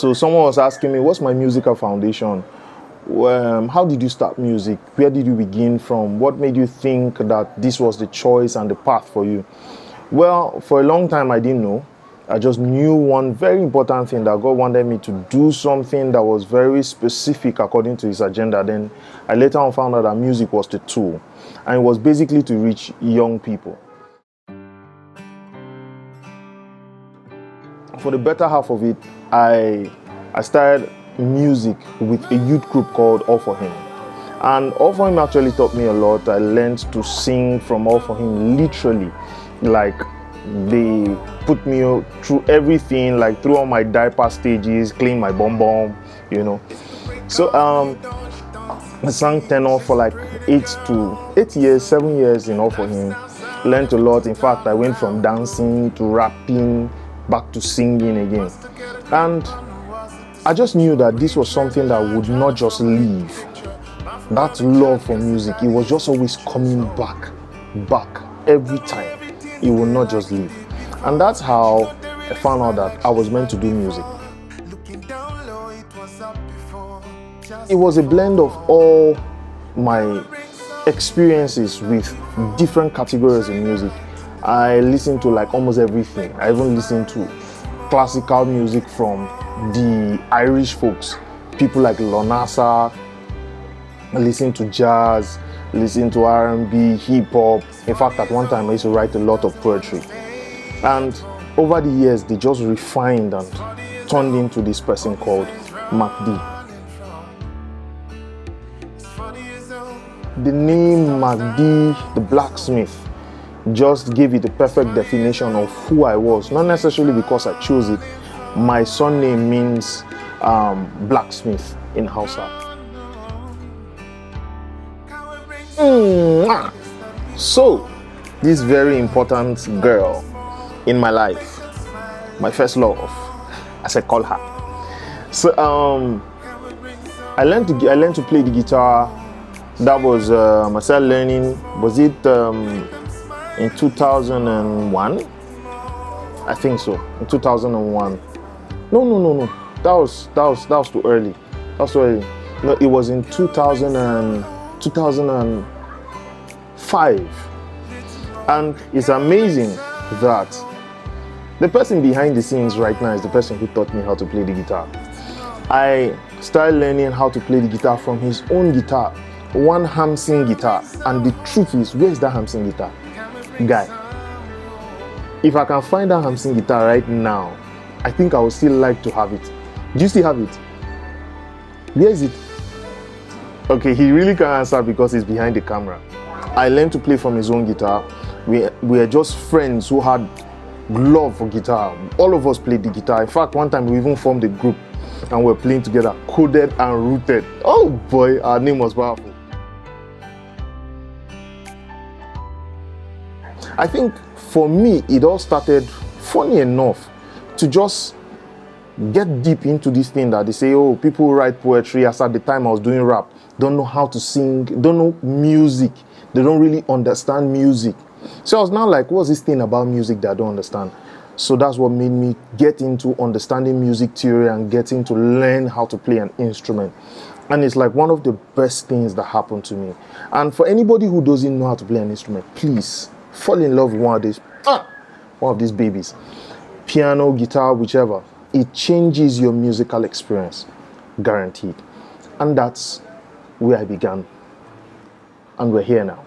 So someone was asking me, what's my musical foundation? How did you start music? Where did you begin from? What made you think that this was the choice and the path for you? Well, for a long time, I didn't know. I just knew one very important thing, that God wanted me to do something that was very specific according to his agenda. Then I later on found out that music was the tool, and it was basically to reach young people. For the better half of it, I started music with a youth group called All For Him. And All For Him actually taught me a lot. I learned to sing from All For Him literally. Like, they put me through everything, like through all my diaper stages, clean my bum bum, you know. So I sang tenor for like 7 years in All For Him. Learned a lot. In fact, I went from dancing to rapping back to singing again. And I just knew that this was something that would not just leave. That love for music, it was just always coming back every time. It will not just leave. And that's how I found out that I was meant to do music. It was a blend of all my experiences with different categories in music. I listened to like almost everything. I even listened to classical music from the Irish folks, people like Lonasa. I listened to jazz, listened to R&B, hip-hop. In fact, at one time I used to write a lot of poetry. And over the years, they just refined and turned into this person called Mak Davis. The name Mak Davis, the blacksmith, just gave it the perfect definition of who I was. Not necessarily because I chose it. My surname means blacksmith in Hausa. So, this very important girl in my life, my first love, as I call her. So, I learned to play the guitar. That was I started learning. Was it in 2001? I think so. In 2001. No. That was too early. No, it was in 2005. And it's amazing that the person behind the scenes right now is the person who taught me how to play the guitar. I started learning how to play the guitar from his own guitar, one Hamson guitar. And the truth is, where's that Hamson guitar? Guy, if I can find that Hamson guitar right now, I think I would still like to have it. Do you still have it? Where is it? Okay, he really can't answer because he's behind the camera. I learned to play from his own guitar. We were just friends who had love for guitar. All of us played the guitar. In fact, one time we even formed a group and we were playing together, Coded and Rooted. Oh boy, our name was powerful. I think for me, it all started, funny enough, to just get deep into this thing that they say, oh, people who write poetry, as at the time I was doing rap, don't know how to sing, don't know music. They don't really understand music. So I was now like, what's this thing about music that I don't understand? So that's what made me get into understanding music theory and getting to learn how to play an instrument. And it's like one of the best things that happened to me. And for anybody who doesn't know how to play an instrument, please fall in love with one of these babies. Piano, guitar, whichever. It changes your musical experience, guaranteed. And that's where I began. And we're here now.